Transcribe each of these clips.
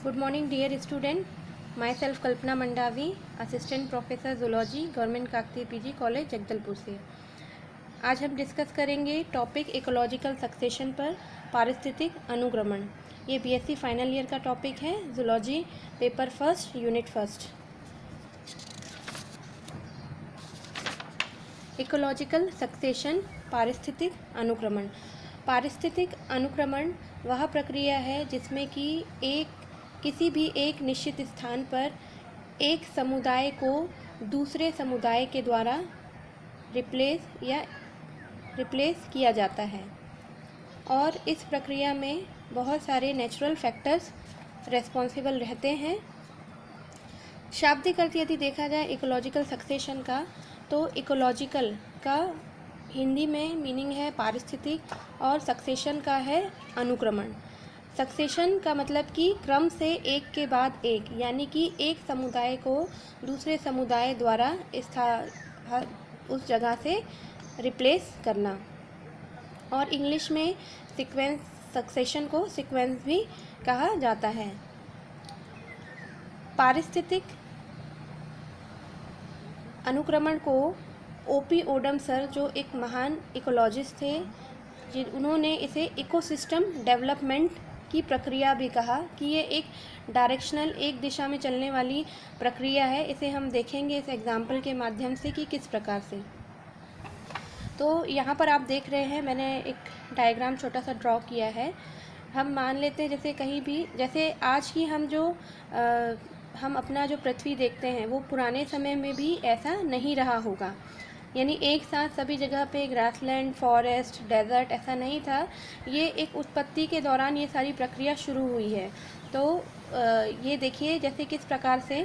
Good morning dear student. Myself Kalpana Mandavi, assistant professor zoology, government Kakatiya PG college Jagdalpur से। आज हम discuss करेंगे टॉपिक इकोलॉजिकल सक्सेशन पर पारिस्थितिक अनुक्रमण। ये बीएससी फाइनल ईयर का टॉपिक है, zoology paper first unit first. Ecological succession पारिस्थितिक अनुक्रमण। पारिस्थितिक अनुक्रमण वह प्रक्रिया है जिसमें कि किसी भी एक निश्चित स्थान पर एक समुदाय को दूसरे समुदाय के द्वारा रिप्लेस किया जाता है और इस प्रक्रिया में बहुत सारे नेचुरल फैक्टर्स रेस्पॉन्सिबल रहते हैं। शाब्दिक अर्थ यदि देखा जाए इकोलॉजिकल सक्सेशन का, तो इकोलॉजिकल का हिंदी में मीनिंग है पारिस्थितिक और सक्सेशन का है अनुक्रमण। सक्सेशन का मतलब कि क्रम से एक के बाद एक, यानी कि एक समुदाय को दूसरे समुदाय द्वारा उस जगह से रिप्लेस करना। और इंग्लिश में सीक्वेंस सक्सेशन को सीक्वेंस भी कहा जाता है। पारिस्थितिक अनुक्रमण को ओपी ओडम सर, जो एक महान इकोलॉजिस्ट थे, उन्होंने इसे इकोसिस्टम डेवलपमेंट की प्रक्रिया भी कहा कि ये एक डायरेक्शनल, एक दिशा में चलने वाली प्रक्रिया है। इसे हम देखेंगे इस एग्जाम्पल के माध्यम से कि किस प्रकार से। तो यहाँ पर आप देख रहे हैं, मैंने एक डायग्राम छोटा सा ड्रॉ किया है। हम मान लेते हैं जैसे कहीं भी, जैसे आज की हम अपना जो पृथ्वी देखते हैं वो पुराने समय में भी ऐसा नहीं रहा होगा। यानी एक साथ सभी जगह पे ग्रासलैंड, फॉरेस्ट, डेजर्ट ऐसा नहीं था। ये एक उत्पत्ति के दौरान ये सारी प्रक्रिया शुरू हुई है। तो ये देखिए जैसे किस प्रकार से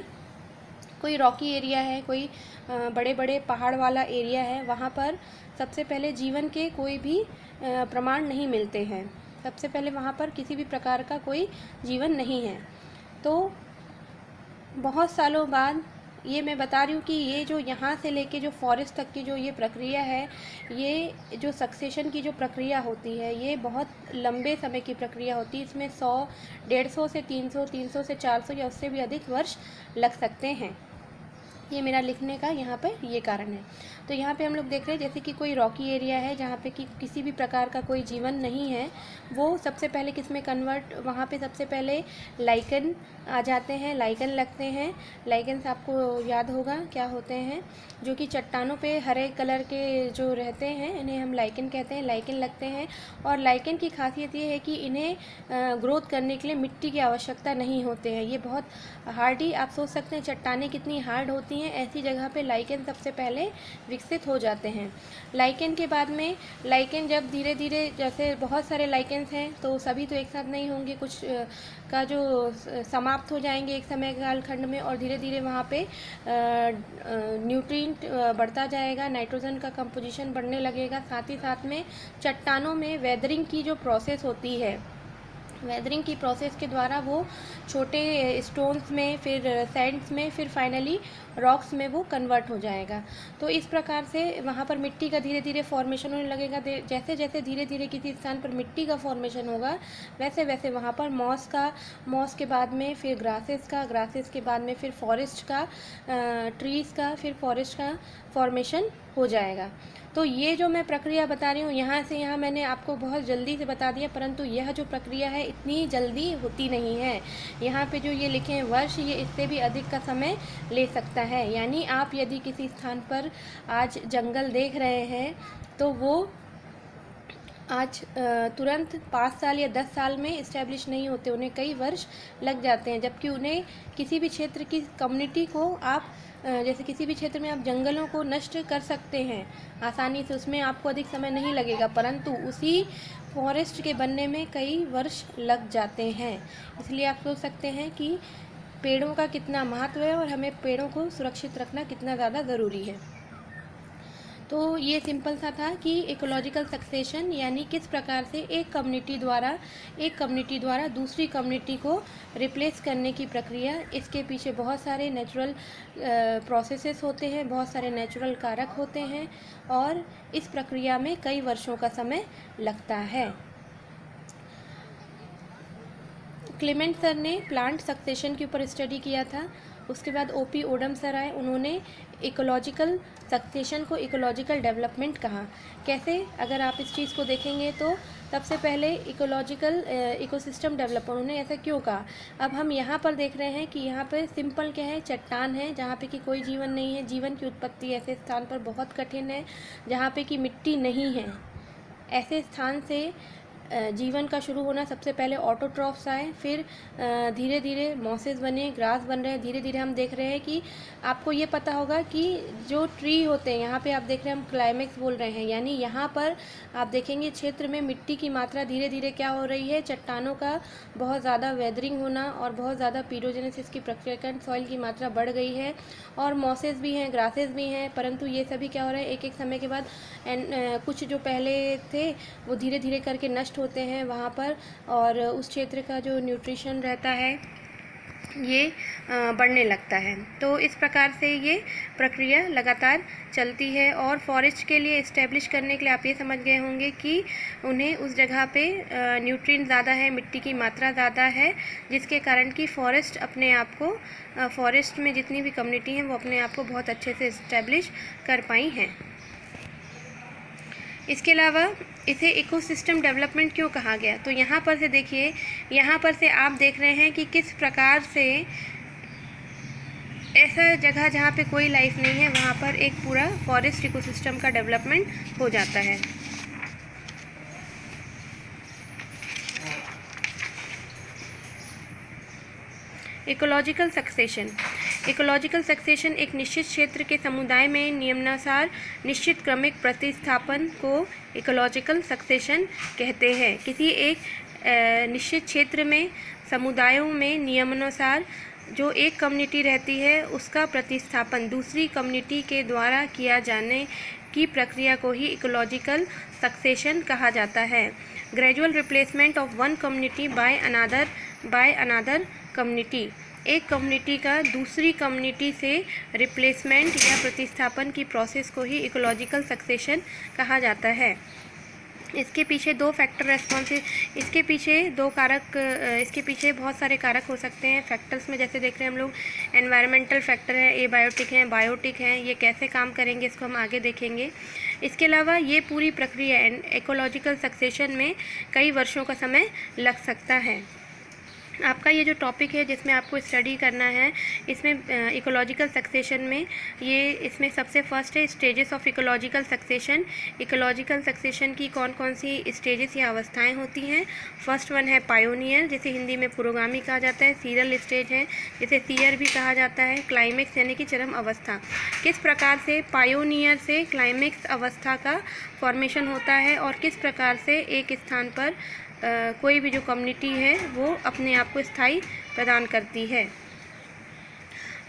कोई रॉकी एरिया है, कोई बड़े बड़े पहाड़ वाला एरिया है, वहाँ पर सबसे पहले जीवन के कोई भी प्रमाण नहीं मिलते हैं। सबसे पहले वहाँ पर किसी भी प्रकार का कोई जीवन नहीं है। तो बहुत सालों बाद ये मैं बता रही हूँ कि ये जो यहाँ से लेके जो फॉरेस्ट तक की जो ये प्रक्रिया है, ये जो सक्सेशन की जो प्रक्रिया होती है, ये बहुत लंबे समय की प्रक्रिया होती है। इसमें 100, 150 से 300, 300 से 400 या उससे भी अधिक वर्ष लग सकते हैं। ये मेरा लिखने का यहाँ पे ये कारण है। तो यहाँ पे हम लोग देख रहे हैं जैसे कि कोई रॉकी एरिया है जहाँ पे कि किसी भी प्रकार का कोई जीवन नहीं है। वो सबसे पहले किस में कन्वर्ट, वहाँ पे सबसे पहले लाइकन आ जाते हैं, लाइकन लगते हैं। लाइकन से आपको याद होगा क्या होते हैं, जो कि चट्टानों पे हरे कलर के जो रहते हैं, इन्हें हम लाइकन कहते हैं। लाइकन लगते हैं और लाइकन की खासियत ये है कि इन्हें ग्रोथ करने के लिए मिट्टी की आवश्यकता नहीं होते हैं। ये बहुत हार्डी, आप सोच सकते हैं चट्टानें कितनी हार्ड होती हैं, ऐसी जगह पे लाइकन सबसे पहले विकसित हो जाते हैं। लाइकन के बाद में लाइकन जब धीरे धीरे, जैसे बहुत सारे लाइकन्स हैं तो सभी तो एक साथ नहीं होंगे, कुछ का जो समाप्त हो जाएंगे एक समय कालखंड में, और धीरे धीरे वहाँ पे न्यूट्रिएंट बढ़ता जाएगा, नाइट्रोजन का कंपोजिशन बढ़ने लगेगा। साथ ही साथ में चट्टानों में वेदरिंग की जो प्रोसेस होती है, वेदरिंग की प्रोसेस के द्वारा वो छोटे स्टोन्स में, फिर सैंड्स में, फिर फाइनली रॉक्स में वो कन्वर्ट हो जाएगा। तो इस प्रकार से वहाँ पर मिट्टी का धीरे धीरे फॉर्मेशन होने लगेगा। जैसे जैसे धीरे धीरे किसी स्थान पर मिट्टी का फॉर्मेशन होगा, वैसे वैसे वहाँ पर मॉस के बाद में फिर ग्रासेस के बाद में फिर फॉरेस्ट का, ट्रीज़ का, फिर फॉरेस्ट का फॉर्मेशन हो जाएगा। तो ये जो मैं प्रक्रिया बता रही हूँ, यहाँ से यहाँ मैंने आपको बहुत जल्दी से बता दिया, परंतु यह जो प्रक्रिया है इतनी जल्दी होती नहीं है। यहाँ पे जो ये लिखे हैं वर्ष, ये इससे भी अधिक का समय ले सकता है। यानी आप यदि किसी स्थान पर आज जंगल देख रहे हैं तो वो आज तुरंत 5 साल या 10 साल में इस्टेब्लिश नहीं होते, उन्हें कई वर्ष लग जाते हैं। जबकि उन्हें किसी भी क्षेत्र की कम्युनिटी को आप, जैसे किसी भी क्षेत्र में आप जंगलों को नष्ट कर सकते हैं आसानी से, उसमें आपको अधिक समय नहीं लगेगा, परंतु उसी फॉरेस्ट के बनने में कई वर्ष लग जाते हैं। इसलिए आप सोच सकते हैं कि पेड़ों का कितना महत्व है और हमें पेड़ों को सुरक्षित रखना कितना ज़्यादा ज़रूरी है। तो ये सिंपल सा था कि इकोलॉजिकल सक्सेशन यानी किस प्रकार से एक कम्युनिटी द्वारा दूसरी कम्युनिटी को रिप्लेस करने की प्रक्रिया। इसके पीछे बहुत सारे नेचुरल प्रोसेसेस होते हैं, बहुत सारे नेचुरल कारक होते हैं और इस प्रक्रिया में कई वर्षों का समय लगता है। क्लेमेंट सर ने प्लांट सक्सेशन के ऊपर स्टडी किया था। उसके बाद ओपी ओडम सर आए, उन्होंने इकोलॉजिकल सक्सेशन को इकोलॉजिकल डेवलपमेंट कहा। कैसे, अगर आप इस चीज़ को देखेंगे तो सबसे पहले इकोलॉजिकल इकोसिस्टम डेवलप, उन्होंने ऐसा क्यों कहा। अब हम यहाँ पर देख रहे हैं कि यहाँ पर सिंपल क्या है, चट्टान है जहाँ पे कि कोई जीवन नहीं है। जीवन की उत्पत्ति ऐसे स्थान पर बहुत कठिन है जहाँ पे कि मिट्टी नहीं है। ऐसे स्थान से जीवन का शुरू होना, सबसे पहले ऑटोट्रॉफ्स आए, फिर धीरे धीरे मॉसेस बने, ग्रास बन रहे हैं। धीरे धीरे हम देख रहे हैं कि आपको ये पता होगा कि जो ट्री होते हैं, यहाँ पे आप देख रहे हैं हम क्लाइमेक्स बोल रहे हैं, यानी यहाँ पर आप देखेंगे क्षेत्र में मिट्टी की मात्रा धीरे धीरे क्या हो रही है, चट्टानों का बहुत ज़्यादा वेदरिंग होना और बहुत ज़्यादा पीरोजेनेसिस की प्रक्रिया के कारण सॉइल की मात्रा बढ़ गई है। और मॉसेस भी हैं, ग्रासेस भी हैं, परंतु ये सभी क्या हो रहा है, एक एक समय के बाद कुछ जो पहले थे वो धीरे धीरे करके नष्ट होते हैं वहाँ पर, और उस क्षेत्र का जो न्यूट्रिशन रहता है ये बढ़ने लगता है। तो इस प्रकार से ये प्रक्रिया लगातार चलती है। और फॉरेस्ट के लिए इस्टेब्लिश करने के लिए आप ये समझ गए होंगे कि उन्हें उस जगह पे न्यूट्रिएंट ज़्यादा है, मिट्टी की मात्रा ज़्यादा है, जिसके कारण कि फॉरेस्ट अपने आप को फॉरेस्ट में जितनी भी कम्युनिटी हैं वो अपने आप को बहुत अच्छे से इस्टेब्लिश कर पाई हैं। इसके अलावा इसे इकोसिस्टम डेवलपमेंट क्यों कहा गया, तो यहाँ पर से देखिए, यहाँ पर से आप देख रहे हैं कि किस प्रकार से ऐसा जगह जहाँ पे कोई लाइफ नहीं है वहाँ पर एक पूरा फॉरेस्ट इकोसिस्टम का डेवलपमेंट हो जाता है। Ecological succession. इकोलॉजिकल सक्सेशन एक निश्चित क्षेत्र के समुदाय में नियमानुसार निश्चित क्रमिक प्रतिस्थापन को इकोलॉजिकल सक्सेशन कहते हैं। किसी एक निश्चित क्षेत्र में समुदायों में नियमानुसार जो एक कम्युनिटी रहती है उसका प्रतिस्थापन दूसरी कम्युनिटी के द्वारा किया जाने की प्रक्रिया को ही इकोलॉजिकल सक्सेशन कहा जाता है। Gradual replacement of one community by another community. एक कम्युनिटी का दूसरी कम्युनिटी से रिप्लेसमेंट या प्रतिस्थापन की प्रोसेस को ही इकोलॉजिकल सक्सेशन कहा जाता है। इसके पीछे दो फैक्टर रेस्पॉन्सिव, इसके पीछे बहुत सारे कारक हो सकते हैं फैक्टर्स में। जैसे देख रहे हैं हम लोग, एनवायरमेंटल फैक्टर है, एबायोटिक हैं, बायोटिक हैं, ये कैसे काम करेंगे इसको हम आगे देखेंगे। इसके अलावा ये पूरी प्रक्रिया इकोलॉजिकल सक्सेशन में कई वर्षों का समय लग सकता है। आपका ये जो टॉपिक है जिसमें आपको स्टडी करना है, इसमें इकोलॉजिकल सक्सेशन में इसमें सबसे फर्स्ट है stages of ecological succession. Ecological succession की कौन कौन सी स्टेजेस या अवस्थाएं होती हैं। फर्स्ट वन है पायोनियर, जिसे हिंदी में पुरोगामी कहा जाता है। सीरियल स्टेज है, जिसे सीयर भी कहा जाता है। क्लाइमेक्स यानी कि चरम अवस्था। किस प्रकार से पायोनियर से क्लाइमेक्स अवस्था का फॉर्मेशन होता है और किस प्रकार से एक स्थान पर कोई भी जो कम्युनिटी है वो अपने आप को स्थायी प्रदान करती है।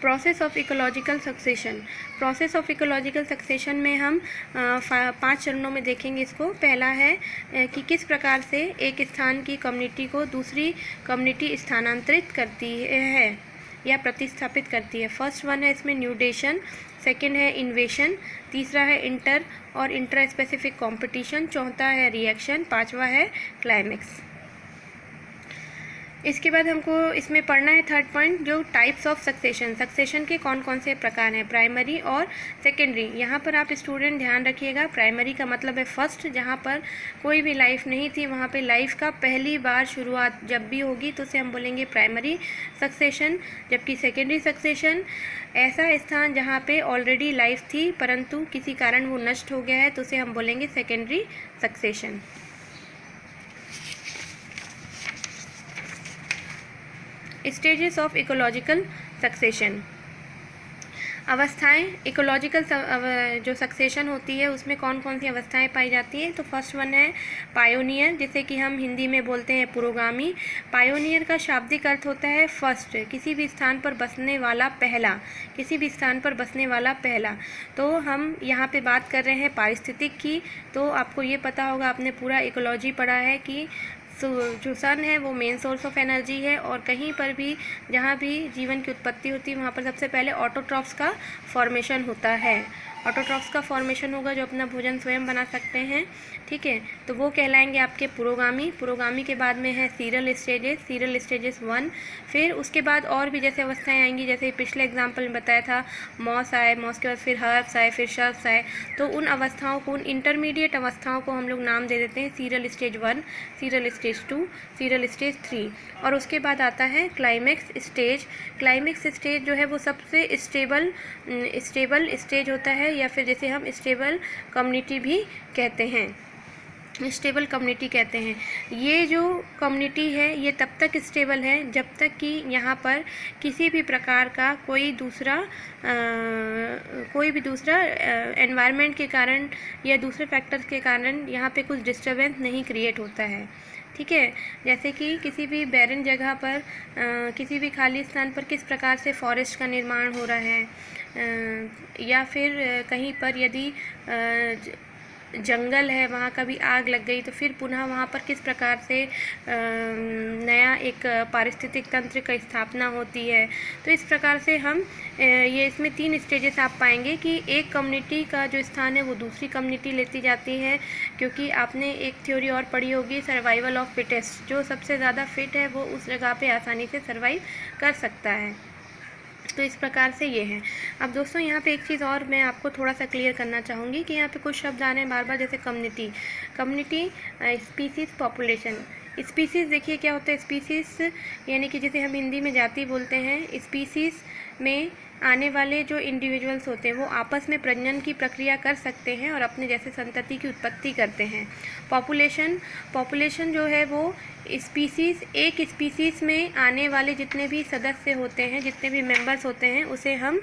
Process of ecological succession. Process of ecological succession में हम 5 चरणों में देखेंगे इसको। पहला है कि किस प्रकार से एक स्थान की कम्युनिटी को दूसरी कम्युनिटी स्थानांतरित करती है या प्रतिस्थापित करती है। फर्स्ट वन है इसमें न्यूडेशन, सेकंड है इन्वेशन, तीसरा है इंटर और इंटर स्पेसिफिक कंपटीशन, चौथा है रिएक्शन, पांचवा है क्लाइमेक्स। इसके बाद हमको इसमें पढ़ना है थर्ड पॉइंट, जो टाइप्स ऑफ सक्सेशन। सक्सेशन के कौन कौन से प्रकार हैं, प्राइमरी और सेकेंडरी। यहाँ पर आप स्टूडेंट ध्यान रखिएगा, प्राइमरी का मतलब है फर्स्ट, जहाँ पर कोई भी लाइफ नहीं थी, वहाँ पे लाइफ का पहली बार शुरुआत जब भी होगी तो उसे हम बोलेंगे प्राइमरी सक्सेशन। जबकि सेकेंडरी सक्सेशन ऐसा स्थान जहाँ पे ऑलरेडी लाइफ थी परंतु किसी कारण वो नष्ट हो गया है तो उसे हम बोलेंगे secondary succession. Stages of ecological succession. अवस्थाएं, इकोलॉजिकल जो सक्सेशन होती है उसमें कौन कौन सी अवस्थाएं पाई जाती हैं। तो फर्स्ट वन है पायोनियर, जिसे कि हम हिंदी में बोलते हैं पुरोगामी। पायोनियर का शाब्दिक अर्थ होता है फर्स्ट, किसी भी स्थान पर बसने वाला पहला, किसी भी स्थान पर बसने वाला पहला। तो हम यहाँ पे बात कर रहे हैं पारिस्थितिक की। तो आपको ये पता होगा, आपने पूरा इकोलॉजी पढ़ा है कि जो सन है वो मेन सोर्स ऑफ एनर्जी है और कहीं पर भी जहाँ भी जीवन की उत्पत्ति होती है वहाँ पर सबसे पहले ऑटोट्रॉफ्स का फॉर्मेशन होता है। ऑटोट्रॉफ्स का फॉर्मेशन होगा जो अपना भोजन स्वयं बना सकते हैं, ठीक है, तो वो कहलाएंगे आपके पुरोगामी। पुरोगामी के बाद में है सीरियल स्टेजेस 1। फिर उसके बाद और भी जैसे अवस्थाएं आएंगी, जैसे पिछले एग्जाम्पल में बताया था मॉस आए, मॉस के बाद फिर हर्ब्स आए, फिर शर्ब्स आए, तो उन अवस्थाओं को, उन इंटरमीडिएट अवस्थाओं को हम लोग नाम दे देते हैं serial stage 1, serial stage 2, serial stage 3। और उसके बाद आता है क्लाइमेक्स स्टेज। क्लाइमेक्स स्टेज जो है वो सबसे स्टेबल स्टेज होता है, या फिर जैसे हम स्टेबल कम्युनिटी भी कहते हैं, स्टेबल कम्युनिटी कहते हैं। ये जो कम्युनिटी है ये तब तक स्टेबल है जब तक कि यहाँ पर किसी भी प्रकार का कोई भी दूसरा एनवायरनमेंट के कारण या दूसरे फैक्टर्स के कारण यहाँ पे कुछ डिस्टर्बेंस नहीं क्रिएट होता है, ठीक है। जैसे कि किसी भी बैरन जगह पर, किसी भी खाली स्थान पर किस प्रकार से फॉरेस्ट का निर्माण हो रहा है, या फिर कहीं पर यदि जंगल है, वहाँ कभी आग लग गई तो फिर पुनः वहाँ पर किस प्रकार से नया एक पारिस्थितिक तंत्र की स्थापना होती है। तो इस प्रकार से हम ये इसमें 3 स्टेजेस आप पाएंगे कि एक कम्युनिटी का जो स्थान है वो दूसरी कम्युनिटी लेती जाती है, क्योंकि आपने एक थ्योरी और पढ़ी होगी सर्वाइवल ऑफ फिटेस्ट, जो सबसे ज़्यादा फिट है वो उस जगह पे आसानी से सर्वाइव कर सकता है। तो इस प्रकार से ये है। अब दोस्तों यहाँ पे एक चीज़ और मैं आपको थोड़ा सा क्लियर करना चाहूँगी कि यहाँ पे कुछ शब्द आ रहे हैं बार बार, जैसे कम्युनिटी, स्पीसीज़, पॉपुलेशन। स्पीसीज़ देखिए क्या होता है, स्पीसीज़ यानी कि जैसे हम हिंदी में जाति बोलते हैं, स्पीसीज़ में आने वाले जो इंडिविजुअल्स होते हैं वो आपस में प्रजनन की प्रक्रिया कर सकते हैं और अपने जैसे संतति की उत्पत्ति करते हैं। पॉपुलेशन जो है वो स्पीसीज़, एक स्पीसीज़ में आने वाले जितने भी सदस्य होते हैं, जितने भी मेंबर्स होते हैं, उसे हम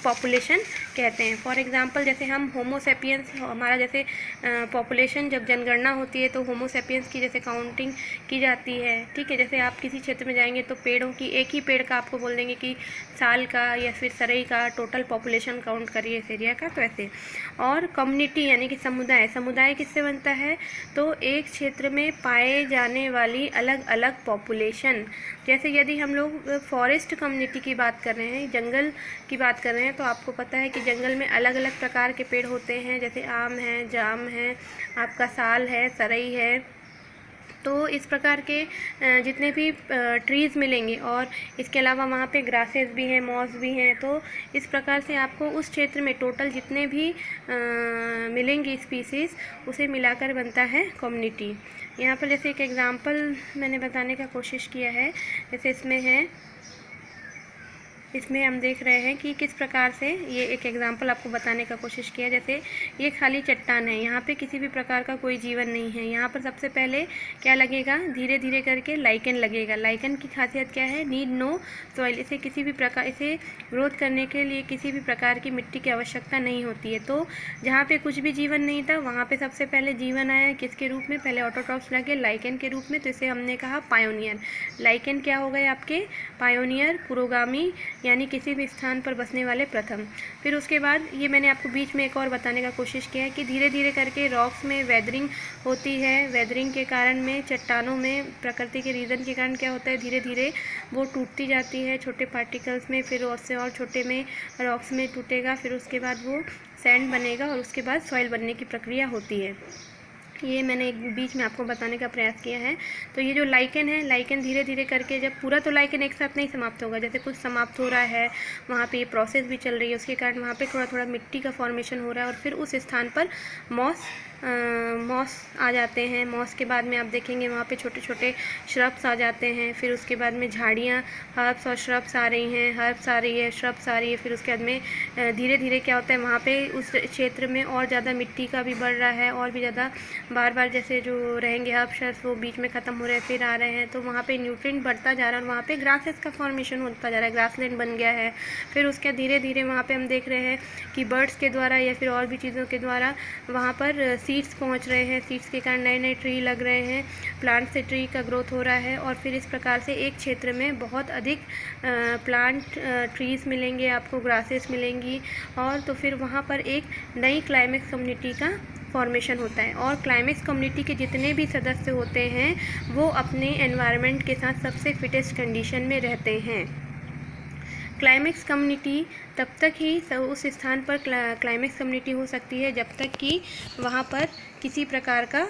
पॉपुलेशन कहते हैं। फॉर एग्जांपल जैसे हम होमो सेपियंस, हमारा जैसे पॉपुलेशन जब जनगणना होती है तो होमो सेपियंस की जैसे काउंटिंग की जाती है, ठीक है। जैसे आप किसी क्षेत्र में जाएंगे तो पेड़ों की, एक ही पेड़ का आपको बोल देंगे कि साल का या फिर सरई का टोटल पॉपुलेशन काउंट करिए इस एरिया का, तो ऐसे। और कम्युनिटी यानी कि समुदाय किससे बनता है, तो एक क्षेत्र में पाए जाने वाली अलग अलग पॉपुलेशन। जैसे यदि हम लोग फॉरेस्ट कम्युनिटी की बात कर रहे हैं, जंगल की बात कर रहे हैं, तो आपको पता है कि जंगल में अलग अलग प्रकार के पेड़ होते हैं, जैसे आम है, जाम है, आपका साल है, सरई है। तो इस प्रकार के जितने भी ट्रीज़ मिलेंगे, और इसके अलावा वहाँ पे ग्रासेस भी हैं, मॉस भी हैं। तो इस प्रकार से आपको उस क्षेत्र में टोटल जितने भी मिलेंगे स्पीसीज़, उसे मिलाकर बनता है कम्युनिटी। यहाँ पर जैसे एक एग्ज़ाम्पल मैंने बताने का कोशिश किया है, जैसे इसमें हम देख रहे हैं कि किस प्रकार से, ये एक एग्जांपल आपको बताने का कोशिश किया। जैसे ये खाली चट्टान है, यहाँ पे किसी भी प्रकार का कोई जीवन नहीं है। यहाँ पर सबसे पहले क्या लगेगा, धीरे धीरे करके लाइकन लगेगा। लाइकन की खासियत क्या है, नीड नो सॉइल, इसे किसी भी प्रकार, इसे ग्रोथ करने के लिए किसी भी प्रकार की मिट्टी की आवश्यकता नहीं होती है। तो जहाँ पे कुछ भी जीवन नहीं था, वहाँ पे सबसे पहले जीवन आया किसके रूप में, पहले ऑटोट्रॉफ्स लगे लाइकन के रूप में, तो इसे हमने कहा पायोनियर। लाइकन क्या हो गए आपके, पायोनियर, पुरोगामी, यानी किसी भी स्थान पर बसने वाले प्रथम। फिर उसके बाद ये मैंने आपको बीच में एक और बताने का कोशिश किया है कि धीरे धीरे करके रॉक्स में वेदरिंग होती है। वेदरिंग के कारण में, चट्टानों में, प्रकृति के रीज़न के कारण क्या होता है, धीरे धीरे वो टूटती जाती है छोटे पार्टिकल्स में, फिर उससे और छोटे में रॉक्स में टूटेगा, फिर उसके बाद वो सैंड बनेगा और उसके बाद सॉइल बनने की प्रक्रिया होती है। ये मैंने एक बीच में आपको बताने का प्रयास किया है। तो ये जो लाइकन है, लाइकन धीरे धीरे करके, जब पूरा तो लाइकन एक साथ नहीं समाप्त होगा, जैसे कुछ समाप्त हो रहा है, वहाँ पे ये प्रोसेस भी चल रही है, उसके कारण वहाँ पे थोड़ा थोड़ा मिट्टी का फॉर्मेशन हो रहा है, और फिर उस स्थान पर मॉस आ जाते हैं। मॉस के बाद में आप देखेंगे वहाँ पे छोटे छोटे श्रब्स आ जाते हैं, फिर उसके बाद में झाड़ियाँ, हर्ब्स और श्रब्स आ रही हैं, हर्ब्स आ रही है, श्रब्स आ रही है। फिर उसके बाद में धीरे धीरे क्या होता है, वहाँ पे उस क्षेत्र में और ज़्यादा मिट्टी का भी बढ़ रहा है, और भी ज़्यादा बार बार जैसे जो रहेंगे हर्ब श्रब्स वो बीच में ख़त्म हो रहे हैं, फिर आ रहे हैं, तो वहाँ पे न्यूट्रिएंट बढ़ता जा रहा है, और वहाँ पे ग्रासेस का फॉर्मेशन होता जा रहा है, ग्रासलैंड बन गया है। फिर उसके धीरे धीरे वहाँ पे हम देख रहे हैं कि बर्ड्स के द्वारा या फिर और भी चीज़ों के द्वारा वहाँ पर सीड्स पहुँच रहे हैं, सीड्स के कारण नए नए ट्री लग रहे हैं, प्लांट से ट्री का ग्रोथ हो रहा है, और फिर इस प्रकार से एक क्षेत्र में बहुत अधिक प्लांट ट्रीज़ मिलेंगे आपको, ग्रासेस मिलेंगी, और तो फिर वहाँ पर एक नई क्लाइमेक्स कम्युनिटी का फॉर्मेशन होता है। और क्लाइमेक्स कम्युनिटी के जितने भी सदस्य होते हैं वो अपने एनवायरनमेंट के साथ सबसे फिटेस्ट कंडीशन में रहते हैं। क्लाइमेक्स कम्युनिटी तब तक ही उस स्थान पर क्लाइमेक्स कम्युनिटी हो सकती है जब तक कि वहाँ पर किसी प्रकार का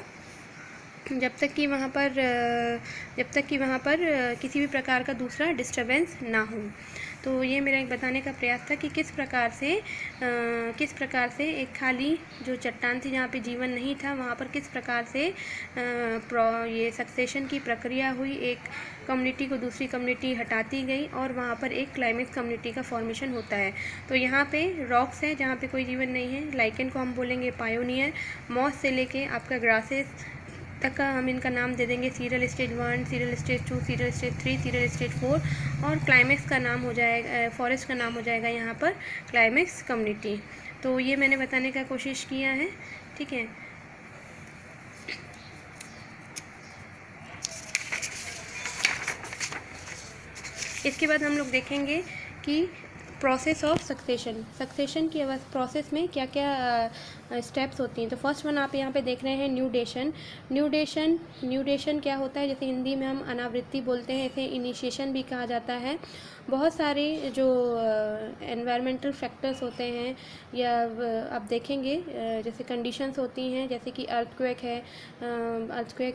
किसी भी प्रकार का दूसरा डिस्टरबेंस ना हो। तो ये मेरा एक बताने का प्रयास था कि किस प्रकार से एक खाली जो चट्टान थी जहाँ पे जीवन नहीं था, वहाँ पर किस प्रकार से ये सक्सेशन की प्रक्रिया हुई, एक कम्युनिटी को दूसरी कम्युनिटी हटाती गई और वहाँ पर एक क्लाइमेक्स कम्युनिटी का फॉर्मेशन होता है। तो यहाँ पे रॉक्स है जहाँ पे कोई जीवन नहीं है, लाइकेन को हम बोलेंगे पायोनियर, मॉस से लेके आपका ग्रासेस तक का हम इनका नाम दे देंगे serial stage 1, serial stage 2, serial stage 3, serial stage 4 और क्लाइमेक्स का नाम हो जाएगा, फॉरेस्ट का नाम हो जाएगा यहाँ पर क्लाइमेक्स कम्युनिटी। तो ये मैंने बताने का कोशिश किया है, ठीक है। इसके बाद हम लोग देखेंगे कि प्रोसेस ऑफ सक्सेशन की प्रोसेस में क्या क्या स्टेप्स होती हैं। तो फर्स्ट वन आप यहाँ पे देख रहे हैं न्यूडेशन क्या होता है, जैसे हिंदी में हम अनावृत्ति बोलते हैं, इसे इनिशिएशन भी कहा जाता है। बहुत सारे जो एनवायरमेंटल फैक्टर्स होते हैं या आप देखेंगे जैसे कंडीशंस होती हैं, जैसे कि अर्थक्वेक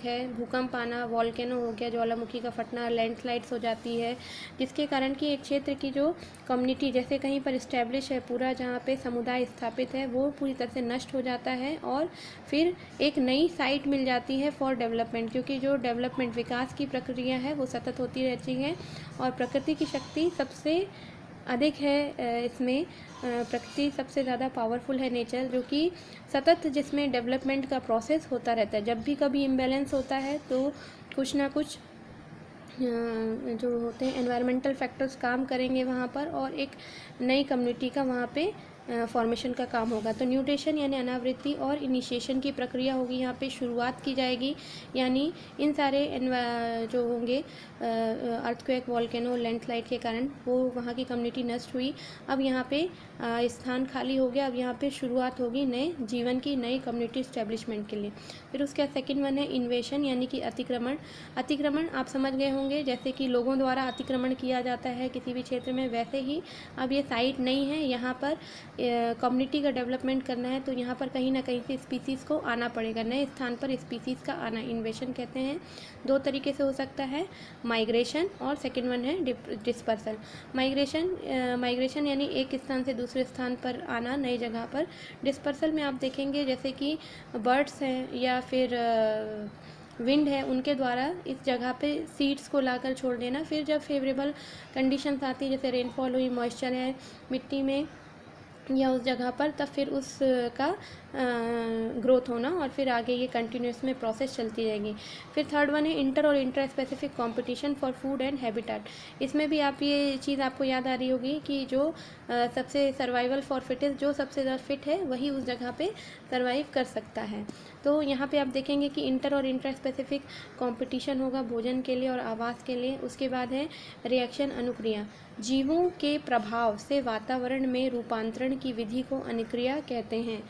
है, भूकंप आना, वॉल्केनो हो गया, ज्वालामुखी का फटना, लैंडस्लाइड्स हो जाती है, जिसके कारण कि एक क्षेत्र की जो कम्युनिटी जैसे कहीं पर इस्टेब्लिश है पूरा, जहाँ पे समुदाय स्थापित है, वो पूरी तरह से नष्ट हो जाता है और फिर एक नई साइट मिल जाती है फॉर डेवलपमेंट, क्योंकि जो डेवलपमेंट विकास की प्रक्रिया है वो सतत होती रहती है और प्रकृति की शक्ति सबसे अधिक है। इसमें प्रकृति सबसे ज़्यादा पावरफुल है नेचर, जो कि सतत जिसमें डेवलपमेंट का प्रोसेस होता रहता है। जब भी कभी इम्बैलेंस होता है तो कुछ ना कुछ जो होते हैं एनवायरमेंटल फैक्टर्स काम करेंगे वहाँ पर और एक नई कम्युनिटी का वहाँ पे फॉर्मेशन का काम होगा। तो न्यूडेशन यानी अनावृत्ति और इनिशिएशन की प्रक्रिया होगी, यहाँ पे शुरुआत की जाएगी, यानी इन सारे जो होंगे अर्थक्वेक, वॉल्केनो, लैंडस्लाइड के कारण वो वहाँ की कम्युनिटी नष्ट हुई। अब यहाँ पे स्थान खाली हो गया, अब यहाँ पे शुरुआत होगी नए जीवन की, नई कम्युनिटी इस्टेब्लिशमेंट के लिए। फिर उसका सेकंड वन है इन्वेशन यानी कि अतिक्रमण आप समझ गए होंगे, जैसे कि लोगों द्वारा अतिक्रमण किया जाता है किसी भी क्षेत्र में, वैसे ही अब ये साइट नहीं है, यहाँ पर कम्युनिटी का डेवलपमेंट करना है तो यहाँ पर कहीं ना कहीं से स्पीसीज़ को आना पड़ेगा, नए स्थान पर स्पीसीज़ का आना इन्वेशन कहते हैं। दो तरीके से हो सकता है, माइग्रेशन और सेकंड वन है डिस्पर्सल। माइग्रेशन यानी एक स्थान से दूसरे स्थान पर आना, नई जगह पर। डिस्पर्सल में आप देखेंगे जैसे कि बर्ड्स हैं या फिर विंड है, उनके द्वारा इस जगह पे सीड्स को लाकर छोड़ देना, फिर जब फेवरेबल कंडीशंस आती है जैसे रेनफॉल हुई, मॉइस्चर है मिट्टी में या उस जगह पर, तब फिर उसका ग्रोथ होना और फिर आगे ये कंटिन्यूस में प्रोसेस चलती रहेगी। फिर थर्ड वन है inter specific competition for food and habitat. इसमें भी आप ये चीज़ आपको याद आ रही होगी कि जो सबसे सर्वाइवल फॉर फिटेस्ट, जो सबसे ज़्यादा फिट है वही उस जगह पे सर्वाइव कर सकता है। तो यहाँ पे आप देखेंगे कि इंटर स्पेसिफिक कंपटीशन होगा भोजन के लिए और आवास के लिए। उसके बाद है रिएक्शन, अनुक्रिया। जीवों के प्रभाव से वातावरण में रूपांतरण की विधि को अनुक्रिया कहते हैं।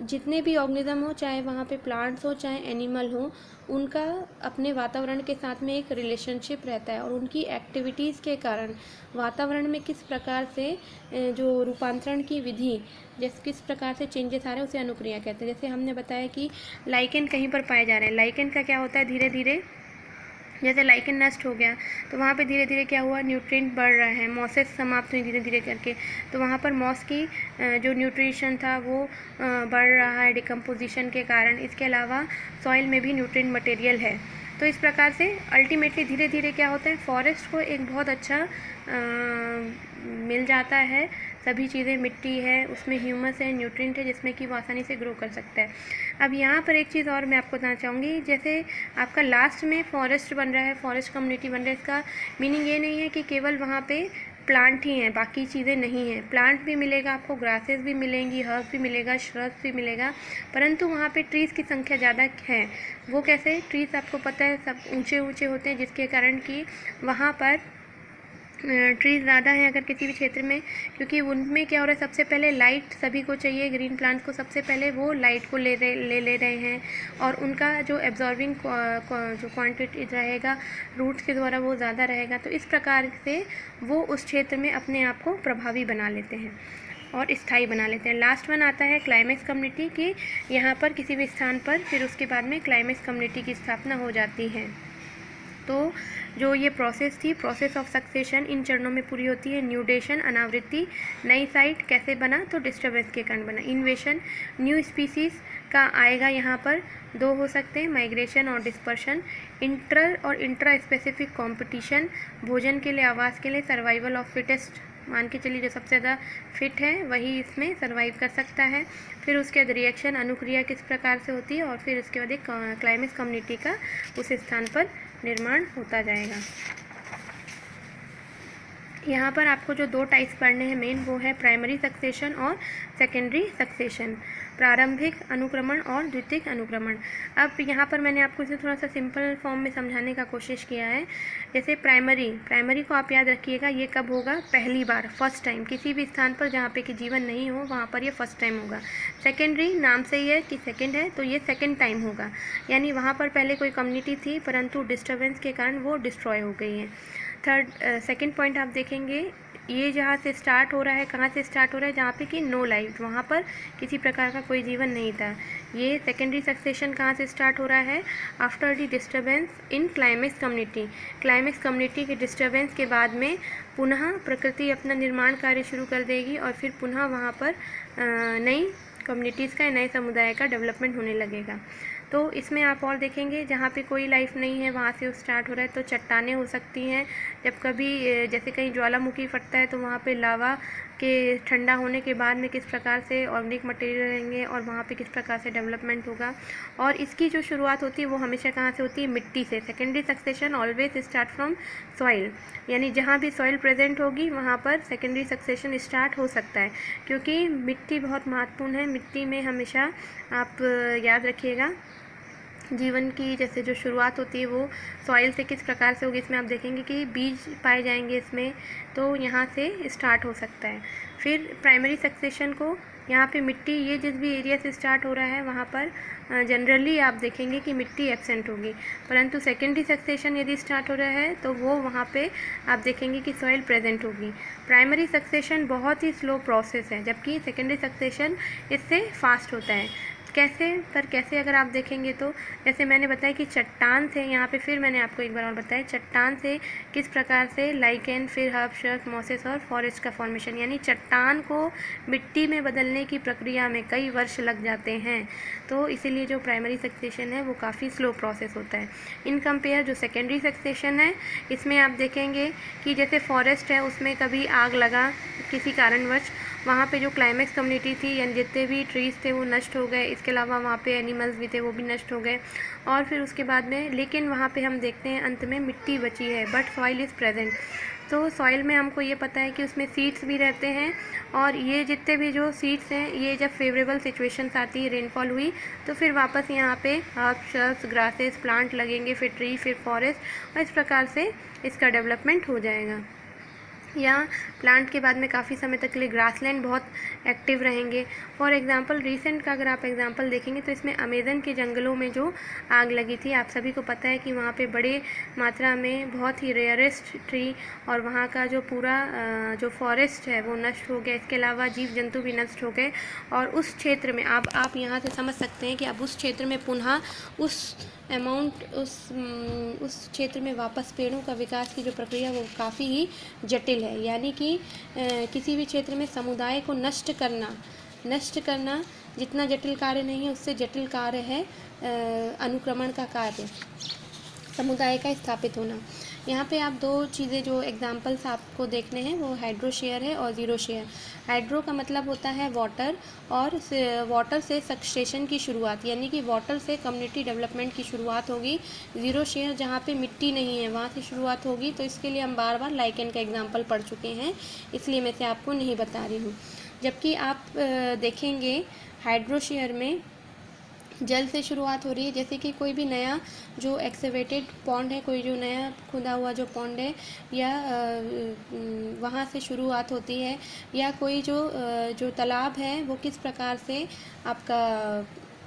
जितने भी ऑर्गेनिज्म हो, चाहे वहाँ पे प्लांट्स हो चाहे एनिमल हो, उनका अपने वातावरण के साथ में एक रिलेशनशिप रहता है और उनकी एक्टिविटीज़ के कारण वातावरण में किस प्रकार से जो रूपांतरण की विधि, जैसे किस प्रकार से चेंजेस आ रहे हैं उसे अनुक्रिया कहते हैं। जैसे हमने बताया कि लाइकेन कहीं पर पाए जा रहे हैं, लाइकेन का क्या होता है, धीरे धीरे जैसे लाइकेन नष्ट हो गया तो वहाँ पे धीरे धीरे क्या हुआ, न्यूट्रिएंट बढ़ रहा है, मॉसेस समाप्त हुई धीरे धीरे करके, तो वहाँ पर मॉस की जो न्यूट्रिशन था वो बढ़ रहा है डिकम्पोजिशन के कारण। इसके अलावा सॉइल में भी न्यूट्रिएंट मटेरियल है। तो इस प्रकार से अल्टीमेटली धीरे धीरे क्या होता है, फॉरेस्ट को एक बहुत अच्छा मिल जाता है सभी चीज़ें, मिट्टी है, उसमें ह्यूमस है, न्यूट्रिएंट है, जिसमें कि वो आसानी से ग्रो कर सकता है। अब यहाँ पर एक चीज़ और मैं आपको बताना चाहूँगी, जैसे आपका लास्ट में फॉरेस्ट बन रहा है, फॉरेस्ट कम्युनिटी बन रहा है, इसका मीनिंग ये नहीं है कि केवल वहाँ पे प्लांट ही हैं, बाकी चीज़ें नहीं हैं। प्लांट भी मिलेगा आपको, ग्रासेस भी मिलेंगी, हर्ब भी मिलेगा, श्रब्स भी मिलेगा, परंतु वहाँ पे ट्रीज़ की संख्या ज़्यादा है। वो कैसे, ट्रीज़ आपको पता है सब ऊंचे ऊंचे होते हैं, जिसके कारण कि वहाँ पर ट्रीज़ ज़्यादा हैं अगर किसी भी क्षेत्र में, क्योंकि उनमें क्या हो रहा है, सबसे पहले लाइट सभी को चाहिए। ग्रीन प्लांट को सबसे पहले वो लाइट को ले रहे हैं, और उनका जो एब्जॉर्बिंग जो क्वांटिटी रहेगा रूट्स के द्वारा वो ज़्यादा रहेगा। तो इस प्रकार से वो उस क्षेत्र में अपने आप को प्रभावी बना लेते हैं और स्थायी बना लेते हैं। लास्ट वन आता है क्लाइमेक्स कम्युनिटी की। यहाँ पर किसी भी स्थान पर फिर उसके बाद में क्लाइमेक्स कम्युनिटी की स्थापना हो जाती है। तो जो ये प्रोसेस थी, प्रोसेस ऑफ सक्सेशन, इन चरणों में पूरी होती है। न्यूडेशन, अनावृत्ति, नई साइट कैसे बना, तो डिस्टर्बेंस के कारण बना। इन्वेशन, न्यू स्पीसीज़ का आएगा, यहाँ पर दो हो सकते हैं, माइग्रेशन और डिस्पर्शन। इंटर और इंट्रा स्पेसिफिक कंपटीशन, भोजन के लिए, आवास के लिए। सर्वाइवल ऑफ फिटेस्ट, मान के चलिए जो सबसे ज़्यादा फिट है वही इसमें सर्वाइव कर सकता है। फिर उसके बाद रिएक्शन, अनुक्रिया किस प्रकार से होती है, और फिर उसके बाद एक क्लाइमेक्स कम्युनिटी का उस स्थान पर निर्माण होता जाएगा। यहाँ पर आपको जो दो टाइप्स पढ़ने हैं मेन, वो है प्राइमरी सक्सेशन और सेकेंडरी सक्सेशन, प्रारंभिक अनुक्रमण और द्वितीयक अनुक्रमण। अब यहाँ पर मैंने आपको इसे थोड़ा सा सिंपल फॉर्म में समझाने का कोशिश किया है। जैसे प्राइमरी को आप याद रखिएगा, ये कब होगा, पहली बार, फर्स्ट टाइम, किसी भी स्थान पर जहाँ पे कि जीवन नहीं हो वहाँ पर ये फर्स्ट टाइम होगा। सेकेंडरी नाम से ही है कि सेकेंड है, तो ये सेकेंड टाइम होगा, यानी वहाँ पर पहले कोई कम्युनिटी थी परंतु डिस्टर्बेंस के कारण वो डिस्ट्रॉय हो गई है। सेकेंड पॉइंट आप देखेंगे, ये जहाँ से स्टार्ट हो रहा है, कहाँ से स्टार्ट हो रहा है, जहाँ पे कि नो लाइफ, वहाँ पर किसी प्रकार का कोई जीवन नहीं था। ये सेकेंडरी सक्सेशन कहाँ से स्टार्ट हो रहा है, after the disturbance in climax community. Climax community के डिस्टर्बेंस के बाद में पुनः प्रकृति अपना निर्माण कार्य शुरू कर देगी, और फिर पुनः वहाँ पर नई कम्युनिटीज़ का, नए समुदाय का डेवलपमेंट होने लगेगा। तो इसमें आप और देखेंगे, जहाँ पे कोई लाइफ नहीं है वहाँ से स्टार्ट हो रहा है, तो चट्टानें हो सकती हैं। जब कभी जैसे कहीं ज्वालामुखी फटता है तो वहाँ पे लावा के ठंडा होने के बाद में किस प्रकार से ऑर्गेनिक मटेरियल रहेंगे और वहाँ पे किस प्रकार से डेवलपमेंट होगा। और इसकी जो शुरुआत होती है वो हमेशा कहाँ से होती है, मिट्टी से। Secondary succession always start from soil, यानी जहाँ भी सॉइल प्रेजेंट होगी वहाँ पर सेकेंडरी सक्सेशन स्टार्ट हो सकता है, क्योंकि मिट्टी बहुत महत्वपूर्ण है। मिट्टी में हमेशा आप याद रखिएगा, जीवन की जैसे जो शुरुआत होती है वो सॉइल से किस प्रकार से होगी। इसमें आप देखेंगे कि बीज पाए जाएंगे इसमें, तो यहाँ से स्टार्ट हो सकता है। फिर प्राइमरी सक्सेशन को यहाँ पे मिट्टी, ये जिस भी एरिया से स्टार्ट हो रहा है वहाँ पर जनरली आप देखेंगे कि मिट्टी एब्सेंट होगी, परंतु सेकेंडरी सक्सेशन यदि स्टार्ट हो रहा है तो वो वहाँ पे आप देखेंगे कि सॉइल प्रेजेंट होगी। प्राइमरी सक्सेशन बहुत ही स्लो प्रोसेस है, जबकि सेकेंडरी सक्सेशन इससे फास्ट होता है। कैसे अगर आप देखेंगे तो जैसे मैंने बताया कि चट्टान से, यहाँ पे फिर मैंने आपको एक बार और बताया, चट्टान से किस प्रकार से लाइकेन, फिर हर्ब, शर्क, मॉसेस और फॉरेस्ट का फॉर्मेशन, यानी चट्टान को मिट्टी में बदलने की प्रक्रिया में कई वर्ष लग जाते हैं। तो इसीलिए जो प्राइमरी सक्सेशन है वो काफ़ी स्लो प्रोसेस होता है। इन कंपेयर जो सेकेंडरी सक्सेशन है, इसमें आप देखेंगे कि जैसे फॉरेस्ट है उसमें कभी आग लगा किसी कारणवश, वहाँ पे जो क्लाइमेक्स कम्युनिटी थी यानी जितने भी ट्रीज़ थे वो नष्ट हो गए, इसके अलावा वहाँ पे एनिमल्स भी थे वो भी नष्ट हो गए। और फिर उसके बाद में लेकिन वहाँ पे हम देखते हैं अंत में मिट्टी बची है, बट सॉइल इज़ प्रेजेंट। तो सॉइल में हमको ये पता है कि उसमें सीड्स भी रहते हैं, और ये जितने भी जो सीड्स हैं ये जब फेवरेबल सिचुएशंस आती है, रेनफॉल हुई, तो फिर वापस यहाँ पे हर्ब, शर्ब्स, ग्रासेस, प्लांट लगेंगे, फिर ट्री, फिर फॉरेस्ट, और इस प्रकार से इसका डेवलपमेंट हो जाएगा। या प्लांट के बाद में काफ़ी समय तक के लिए ग्रासलैंड बहुत एक्टिव रहेंगे। फॉर एग्जांपल रिसेंट का अगर आप एग्जांपल देखेंगे तो इसमें अमेज़न के जंगलों में जो आग लगी थी, आप सभी को पता है कि वहाँ पे बड़े मात्रा में बहुत ही रेयरेस्ट ट्री और वहाँ का जो पूरा जो फॉरेस्ट है वो नष्ट हो गया। इसके अलावा जीव जंतु भी नष्ट हो गए, और उस क्षेत्र में आप यहाँ से समझ सकते हैं कि अब उस क्षेत्र में पुनः उस क्षेत्र में वापस पेड़ों का विकास की जो प्रक्रिया वो काफ़ी ही जटिल है। यानी कि किसी भी क्षेत्र में समुदाय को नष्ट करना जितना जटिल कार्य नहीं है, उससे जटिल कार्य है अनुक्रमण का कार्य, समुदाय का स्थापित होना। यहाँ पे आप दो चीज़ें जो एग्जांपल्स आपको देखने हैं वो हाइड्रो शेयर है और ज़ीरो शेयर। हाइड्रो का मतलब होता है वाटर, और वाटर से सक्सेशन की शुरुआत, यानी कि वाटर से कम्युनिटी डेवलपमेंट की शुरुआत होगी। ज़ीरो शेयर जहाँ पे मिट्टी नहीं है वहाँ से शुरुआत होगी। तो इसके लिए हम बार बार लाइकेन का एग्जाम्पल पढ़ चुके हैं, इसलिए मैं से आपको नहीं बता रही हूँ। जबकि आप देखेंगे हाइड्रो शेयर में जल से शुरुआत हो रही है, जैसे कि कोई भी नया जो एक्सकेवेटेड पॉन्ड है, कोई जो नया खुदा हुआ जो पॉन्ड है, या वहाँ से शुरुआत होती है, या कोई जो तालाब है वो किस प्रकार से आपका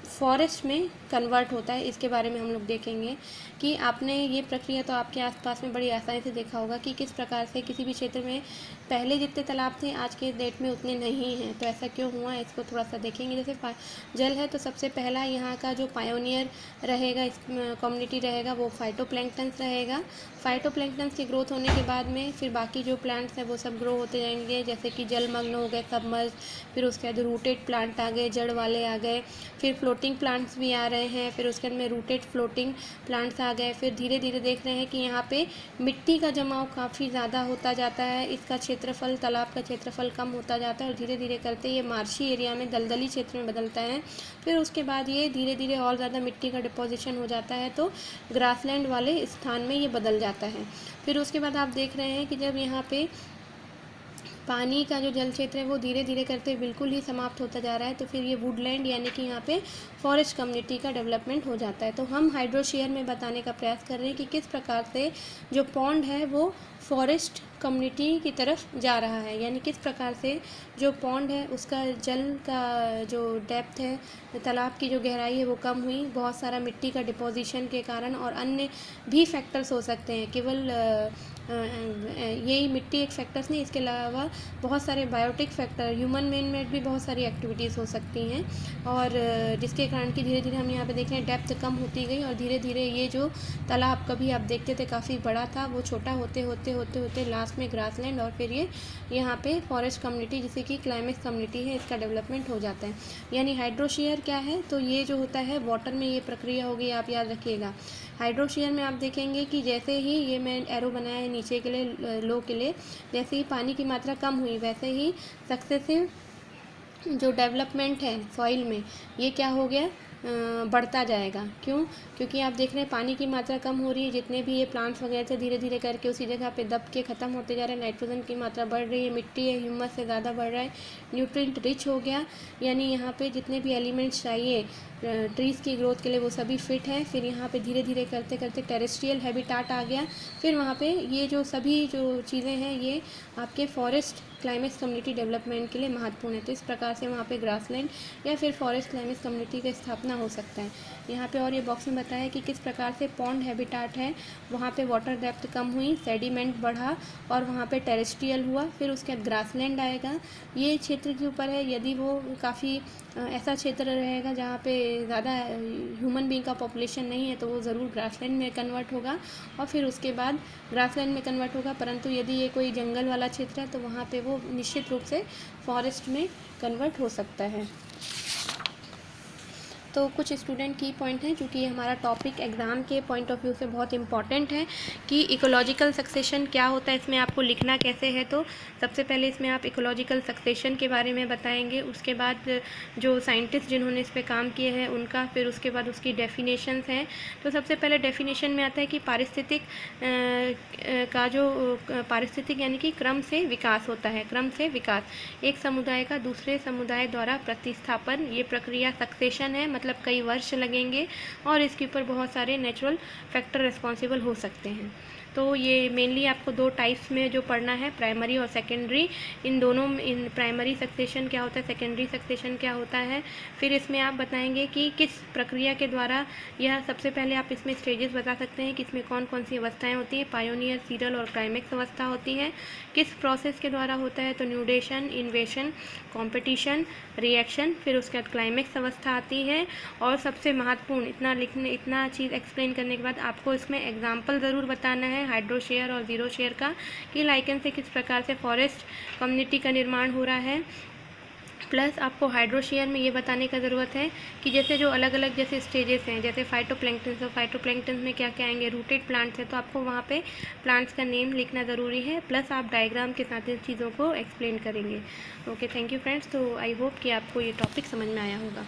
फॉरेस्ट में कन्वर्ट होता है, इसके बारे में हम लोग देखेंगे कि आपने ये प्रक्रिया तो आपके आसपास में बड़ी आसानी से देखा होगा कि किस प्रकार से किसी भी क्षेत्र में पहले जितने तालाब थे आज के डेट में उतने नहीं हैं। तो ऐसा क्यों हुआ, इसको थोड़ा सा देखेंगे। जैसे जल है तो सबसे पहला यहाँ का जो पायोनियर रहेगा, इस कम्युनिटी रहेगा, वो फाइटोप्लैंक्टन्स रहेगा। फाइटोप्लैंक्टन्स की ग्रोथ होने के बाद में फिर बाकी जो प्लांट्स हैं वो सब ग्रो होते जाएंगे, जैसे कि जलमग्न हो गए, सबमर्ज, फिर उसके बाद रूटेड प्लांट आ गए, जड़ वाले आ गए, फिर फ्लोटिंग प्लांट्स भी आ रहे हैं, फिर उसके बाद में रूटेड फ्लोटिंग प्लांट्स आ गए। फिर धीरे धीरे देख रहे हैं कि यहाँ पे मिट्टी का जमाव काफ़ी ज़्यादा होता जाता है, इसका क्षेत्रफल, तालाब का क्षेत्रफल कम होता जाता है और धीरे धीरे करते ये मार्शी एरिया में, दलदली क्षेत्र में बदलता है। फिर उसके बाद ये धीरे धीरे और ज़्यादा मिट्टी का डिपोजिशन हो जाता है तो ग्रासलैंड वाले स्थान में ये बदल जाता है। फिर उसके बाद आप देख रहे हैं कि जब यहाँ पे पानी का जो जल क्षेत्र है वो धीरे धीरे करते बिल्कुल ही समाप्त होता जा रहा है, तो फिर ये वुडलैंड यानी कि यहाँ पे फॉरेस्ट कम्युनिटी का डेवलपमेंट हो जाता है। तो हम हाइड्रोशियर में बताने का प्रयास कर रहे हैं कि किस प्रकार से जो पॉन्ड है वो फॉरेस्ट कम्युनिटी की तरफ जा रहा है, यानी किस प्रकार से जो पॉन्ड है उसका जल का जो डेप्थ है, तालाब की जो गहराई है वो कम हुई, बहुत सारा मिट्टी का डिपोजिशन के कारण, और अन्य भी फैक्टर्स हो सकते हैं। केवल यही मिट्टी एक फैक्टर्स नहीं, इसके अलावा बहुत सारे बायोटिक फैक्टर, ह्यूमन मेड भी बहुत सारी एक्टिविटीज़ हो सकती हैं, और जिसके कारण कि धीरे धीरे हम यहाँ पे देख रहे हैं डेप्थ कम होती गई और धीरे धीरे ये जो तालाब कभी आप देखते थे काफ़ी बड़ा था वो छोटा होते होते होते होते लास्ट में ग्रासलैंड और फिर ये यहाँ पे फॉरेस्ट कम्युनिटी जिसे कि क्लाइमेक्स कम्युनिटी है, इसका डेवलपमेंट हो जाता है। यानी हाइड्रोशियर क्या है, तो ये जो होता है वाटर में ये प्रक्रिया होगी, आप याद रखिएगा। हाइड्रोशियर में आप देखेंगे कि जैसे ही ये मैं एरो बनाया है नीचे के लिए, लो के लिए, जैसे ही पानी की मात्रा कम हुई वैसे ही सक्सेसिव जो डेवलपमेंट है सॉइल में ये क्या हो गया, बढ़ता जाएगा। क्यों? क्योंकि आप देख रहे हैं पानी की मात्रा कम हो रही है, जितने भी ये प्लांट्स वगैरह थे धीरे धीरे करके उसी जगह पे दब के ख़त्म होते जा रहे हैं, नाइट्रोजन की मात्रा बढ़ रही है, मिट्टी है ह्यूमस से ज़्यादा बढ़ रहा है, न्यूट्रिएंट रिच हो गया, यानी यहाँ पे जितने भी एलिमेंट्स चाहिए ट्रीज़ की ग्रोथ के लिए वो सभी फिट है। फिर यहाँ पे धीरे धीरे करते करते टेरेस्ट्रियल हैबिटाट आ गया। फिर वहाँ पे ये जो सभी जो चीज़ें हैं ये आपके फॉरेस्ट क्लाइमेक्स कम्युनिटी डेवलपमेंट के लिए महत्वपूर्ण है। तो इस प्रकार से वहाँ पे ग्रासलैंड या फिर फॉरेस्ट क्लाइमेक्स कम्युनिटी का स्थापना हो सकता है। यहाँ पे और ये बॉक्स में बताया है कि किस प्रकार से पॉन्ड हैबिटाट है, वहाँ पे वाटर डेप्थ कम हुई, सेडिमेंट बढ़ा और वहाँ पे टेरेस्ट्रियल हुआ, फिर उसके बाद ग्रासलैंड आएगा। ये क्षेत्र के ऊपर है, यदि वो काफ़ी ऐसा क्षेत्र रहेगा जहाँ पे ज़्यादा ह्यूमन बीइंग का पॉपुलेशन नहीं है तो वो ज़रूर ग्रासलैंड में कन्वर्ट होगा और फिर उसके बाद ग्रासलैंड में कन्वर्ट होगा। परंतु यदि ये कोई जंगल वाला क्षेत्र है तो वहाँ पे वो निश्चित रूप से फॉरेस्ट में कन्वर्ट हो सकता है। तो कुछ स्टूडेंट की पॉइंट हैं क्योंकि हमारा टॉपिक एग्ज़ाम के पॉइंट ऑफ व्यू से बहुत इंपॉर्टेंट है कि इकोलॉजिकल सक्सेशन क्या होता है, इसमें आपको लिखना कैसे है। तो सबसे पहले इसमें आप इकोलॉजिकल सक्सेशन के बारे में बताएंगे, उसके बाद जो साइंटिस्ट जिन्होंने इस पर काम किए हैं उनका, फिर उसके बाद उसकी डेफिनेशंस हैं। तो सबसे पहले डेफिनेशन में आता है कि पारिस्थितिक का जो पारिस्थितिक यानी कि क्रम से विकास होता है, क्रम से विकास, एक समुदाय का दूसरे समुदाय द्वारा प्रतिस्थापन, ये प्रक्रिया सक्सेशन है, मतलब कई वर्ष लगेंगे और इसके ऊपर बहुत सारे नेचुरल फैक्टर रिस्पॉन्सिबल हो सकते हैं। तो ये मेनली आपको दो टाइप्स में जो पढ़ना है, प्राइमरी और सेकेंडरी। इन दोनों इन प्राइमरी सक्सेशन क्या होता है, सेकेंडरी सक्सेशन क्या होता है, फिर इसमें आप बताएंगे कि किस प्रक्रिया के द्वारा यह, सबसे पहले आप इसमें स्टेजेस बता सकते हैं कि इसमें कौन कौन सी अवस्थाएं होती हैं, पायोनियर, सीरल और क्लाइमेक्स अवस्था होती है, किस प्रोसेस के द्वारा होता है, तो न्यूडेशन, इन्वेशन, कॉम्पिटिशन, रिएक्शन, फिर उसके बाद क्लाइमेक्स अवस्था आती है। और सबसे महत्वपूर्ण, इतना चीज़ एक्सप्लेन करने के बाद आपको इसमें एग्जाम्पल ज़रूर बताना है हाइड्रोशेयर और ज़ीरो शेयर का, कि लाइकेन से किस प्रकार से फॉरेस्ट कम्युनिटी का निर्माण हो रहा है। प्लस आपको हाइड्रोशेयर में ये बताने का ज़रूरत है कि जैसे जो अलग अलग जैसे स्टेजेस हैं, जैसे फाइटोप्लैंक्टन, तो फाइटोप्लैंक्टन में क्या क्या आएंगे, रूटेड प्लांट्स है तो आपको वहाँ पे प्लांट्स का नेम लिखना ज़रूरी है, प्लस आप डायग्राम के साथ इन चीज़ों को एक्सप्लेन करेंगे। Okay, thank you friends. तो आई होप कि आपको ये टॉपिक समझ में आया होगा।